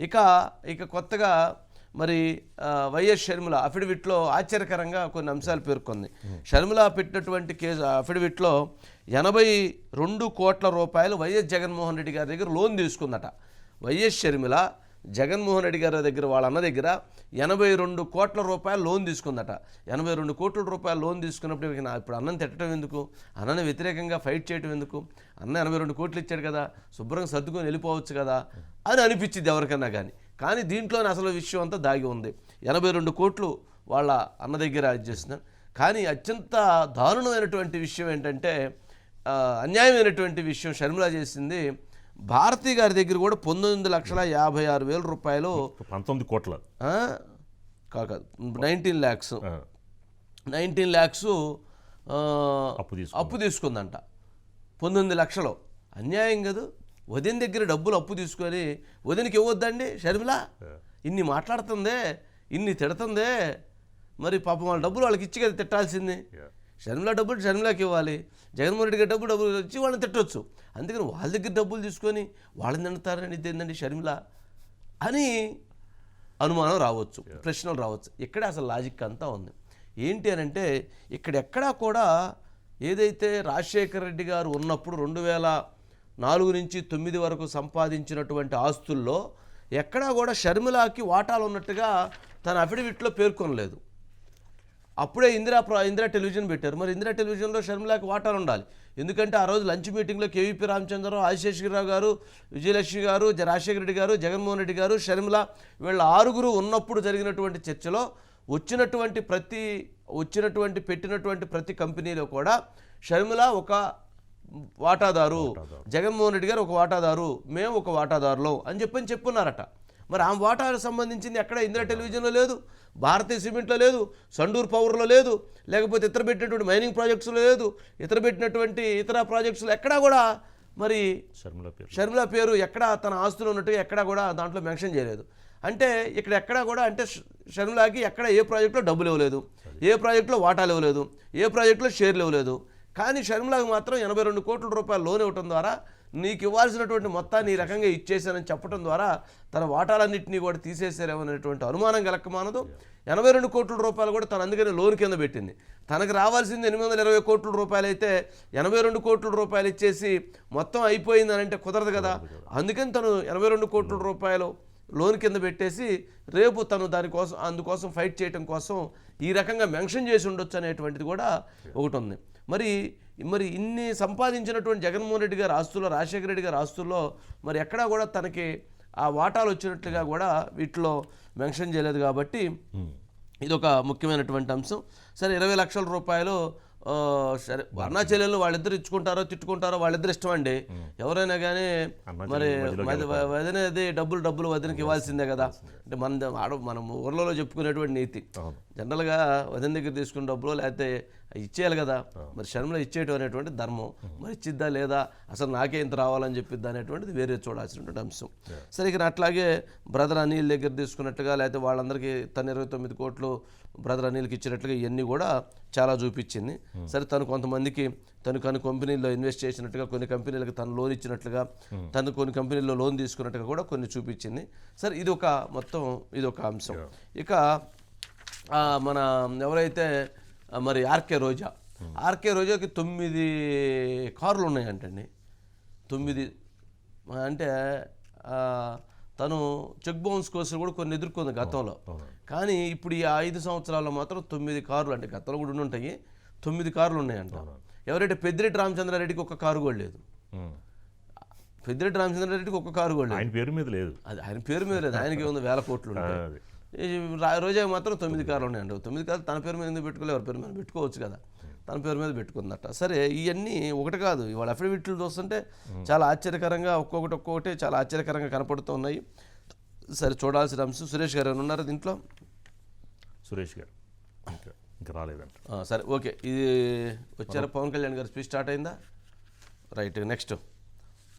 ఇక ఇక కొత్తగా మరి వైఎస్ షర్మిల అఫిడవిట్లో ఆశ్చర్యకరంగా కొన్ని అంశాలు పేర్కొంది. షర్మిల పెట్టినటువంటి కేసు అఫిడవిట్లో 82 కోట్ల రూపాయలు వైఎస్ జగన్మోహన్ రెడ్డి గారి దగ్గర లోన్ తీసుకుందట. వైఎస్ షర్మిల జగన్మోహన్ రెడ్డి గారి దగ్గర వాళ్ళ అన్న దగ్గర 82 కోట్ల రూపాయలు లోన్ తీసుకుందట. 82 కోట్ల రూపాయలు లోన్ తీసుకున్నప్పుడు ఇప్పుడు అన్నని తిట్టడం ఎందుకు, అన్నని వ్యతిరేకంగా ఫైట్ చేయడం ఎందుకు, అన్న 82 కోట్లు ఇచ్చాడు కదా, శుభ్రంగా సర్దుకొని వెళ్ళిపోవచ్చు కదా అని అనిపించింది ఎవరికన్నా కానీ దీంట్లోనే అసలు విషయం అంతా దాగి ఉంది. 82 కోట్లు వాళ్ళ అన్న దగ్గర చేస్తున్నారు. కానీ అత్యంత దారుణమైనటువంటి విషయం ఏంటంటే, అన్యాయమైనటువంటి విషయం షర్మిల చేసింది. భారతి గారి దగ్గర కూడా 19,56,000 రూపాయలు 19 కోట్ల కాదు 19 lakhs 19 lakhs అప్పు తీసుకుందంట. 19 లక్షలు అన్యాయం కదా. వదిన దగ్గర డబ్బులు అప్పు తీసుకొని వదినకి ఇవ్వద్దండి షర్మిల? ఇన్ని మాట్లాడుతుందే, ఇన్ని తిడుతుందే, మరి పాపం వాళ్ళ డబ్బులు వాళ్ళకి ఇచ్చి కదా తిట్టాల్సింది. షర్మిల డబ్బులు షర్మిలకి ఇవ్వాలి, జగన్మోహన్ రెడ్డి గారి డబ్బులు ఇచ్చి వాళ్ళని తిట్టవచ్చు. అందుకని వాళ్ళ దగ్గర డబ్బులు తీసుకొని వాళ్ళని తింటారని ఏంటండి షర్మిల అని అనుమానం రావచ్చు, ప్రశ్నలు రావచ్చు. ఇక్కడే అసలు లాజిక్ అంతా ఉంది. ఏంటి అని అంటే, ఇక్కడెక్కడా కూడా ఏదైతే రాజశేఖర రెడ్డి గారు ఉన్నప్పుడు 2004 నుంచి 2009 వరకు సంపాదించినటువంటి ఆస్తుల్లో ఎక్కడా కూడా షర్మిలకి వాటాలు ఉన్నట్టుగా తన అఫిడవిట్లో పేర్కొనలేదు. అప్పుడే ఇందిరా టెలివిజన్ పెట్టారు. మరి ఇందిరా టెలివిజన్లో షర్మిలకి వాటాలు ఉండాలి. ఎందుకంటే ఆ రోజు లంచ్ మీటింగ్లో కేవీపీ రామచంద్రరావు, ఆదిశేషగిరిరావు గారు, విజయలక్ష్మి గారు, రాజశేఖర రెడ్డి గారు, జగన్మోహన్ రెడ్డి గారు, షర్మిల వీళ్ళ 6 ఉన్నప్పుడు జరిగినటువంటి చర్చలో పెట్టినటువంటి ప్రతి కంపెనీలో కూడా షర్మిల ఒక వాటాదారు, జగన్మోహన్ రెడ్డి గారు ఒక వాటాదారు, మేము ఒక వాటాదారులో అని చెప్పున్నారట. మరి ఆ వాటాలకు సంబంధించింది ఎక్కడ ఇందిరా టెలివిజన్లో లేదు, భారతీయ సిమెంట్లో లేదు, సండూర్ పవర్లో లేదు, లేకపోతే ఇతర పెట్టినటువంటి మైనింగ్ ప్రాజెక్ట్స్లో లేదు, ఇతర ప్రాజెక్ట్స్లో ఎక్కడా కూడా మరి షర్మిల పేరు ఎక్కడా తన ఆస్తులు ఉన్నట్టుగా ఎక్కడా కూడా దాంట్లో మెన్షన్ చేయలేదు. అంటే ఇక్కడ ఎక్కడా కూడా అంటే షర్మిలకి ఎక్కడ ఏ ప్రాజెక్టులో డబ్బులు ఇవ్వలేదు, ఏ ప్రాజెక్టులో వాటాలు ఇవ్వలేదు, ఏ ప్రాజెక్టులో షేర్లు ఇవ్వలేదు. కానీ షర్మిలకి మాత్రం 82 కోట్ల రూపాయలు లోన్ ఇవ్వటం ద్వారా నీకు ఇవ్వాల్సినటువంటి మొత్తాన్ని ఈ రకంగా ఇచ్చేసానని చెప్పడం ద్వారా తన వాటాలన్నింటినీ కూడా తీసేసారేమనేటువంటి అనుమానం కలక్కమానదు. 82 కోట్ల రూపాయలు కూడా తను అందుకని లోన్ కింద పెట్టింది. తనకు రావాల్సింది 820 కోట్ల రూపాయలు అయితే 82 కోట్ల రూపాయలు ఇచ్చేసి మొత్తం అయిపోయిందని అంటే కుదరదు కదా. అందుకని తను 82 కోట్ల రూపాయలు లోన్ కింద పెట్టేసి రేపు తను అందుకోసం ఫైట్ చేయడం కోసం ఈ రకంగా మెన్షన్ చేసి ఉండొచ్చు అనేటువంటిది కూడా ఒకటి ఉంది. మరి ఇన్ని సంపాదించినటువంటి జగన్మోహన్ రెడ్డి గారి ఆస్తుల్లో, రాజశేఖర రెడ్డి గారి ఆస్తుల్లో మరి ఎక్కడా కూడా తనకి ఆ వాటాలు వచ్చినట్లుగా కూడా వీటిలో మెన్షన్ చేయలేదు. కాబట్టి ఇదొక ముఖ్యమైనటువంటి అంశం. సరే 20 లక్షల రూపాయలు సరే అన్నా చెల్లెళ్ళు వాళ్ళిద్దరు ఇచ్చుకుంటారో తిట్టుకుంటారో వాళ్ళిద్దరు ఇష్టం అండి. ఎవరైనా కానీ మరి వదినది డబ్బులు వదినకి ఇవ్వాల్సిందే కదా. అంటే మనం ఊర్లలో చెప్పుకునేటువంటి నీతి జనరల్గా వదిన దగ్గర తీసుకున్న డబ్బులు లేకపోతే ఇచ్చేయాలి కదా. మరి షర్మిల ఇచ్చేయటం అనేటువంటి ధర్మం, మరి ఇచ్చిద్దా లేదా, అసలు నాకే ఇంత రావాలని చెప్పిద్దా అనేటువంటిది వేరే చూడాల్సినటువంటి అంశం. సరే ఇక అట్లాగే బ్రదర్ అనిల్ దగ్గర తీసుకున్నట్టుగా లేకపోతే వాళ్ళందరికీ తను 29 కోట్లు బ్రదర్ అనిల్కి ఇచ్చినట్లుగా ఇవన్నీ కూడా చాలా చూపించింది. సరే తను కొంతమందికి తను కొన్ని కంపెనీల్లో ఇన్వెస్ట్ చేసినట్టుగా, కొన్ని కంపెనీలకు తను లోన్ ఇచ్చినట్లుగా, తను కొన్ని కంపెనీల్లో లోన్ తీసుకున్నట్టుగా కూడా కొన్ని చూపించింది. సరే ఇదొక అంశం. ఇక మన ఎవరైతే మరి ఆర్కే రోజాకి 9 కార్లు ఉన్నాయంటండి. 9 అంటే తను చెక్ బౌన్స్ కోసం కూడా కొన్ని ఎదుర్కొంది గతంలో. కానీ ఇప్పుడు ఈ 5 సంవత్సరాల్లో మాత్రం 9 కార్లు, అంటే గతంలో కూడా ఉంటాయి, 9 కార్లు ఉన్నాయంట. ఎవరైతే పెద్దిరెడ్డి రామచంద్రారెడ్డికి ఒక కారు కూడా లేదు. పెద్దిరెడ్డి రామచంద్రారెడ్డికి ఒక కారు కూడా లేదు, ఆయన పేరు మీద లేదు. ఆయనకి ఉంది వేల కోట్లు ఉంటాయి. రోజాకి మాత్రం 9 కార్లు ఉన్నాయండి. 9 కార్లు తన పేరు మీద ఎందుకు పెట్టుకోలేదు, ఎవరి పేరు మీద పెట్టుకోవచ్చు కదా, తన పేరు మీద పెట్టుకుందట. సరే ఇవన్నీ ఒకటి కాదు, ఇవాళ అఫిడవిట్లు చూస్తుంటే చాలా ఆశ్చర్యకరంగా ఒక్కొక్కటి చాలా ఆశ్చర్యకరంగా కనపడుతూ ఉన్నాయి. సరే చూడాల్సిన అంశం. సురేష్ గారు ఏమైనా ఉన్నారు దీంట్లో? సురేష్ గారు ఇంకా రాలేదంట. సరే ఓకే, ఇది వచ్చారా? పవన్ కళ్యాణ్ గారు స్పీచ్ స్టార్ట్ అయిందా? Right, next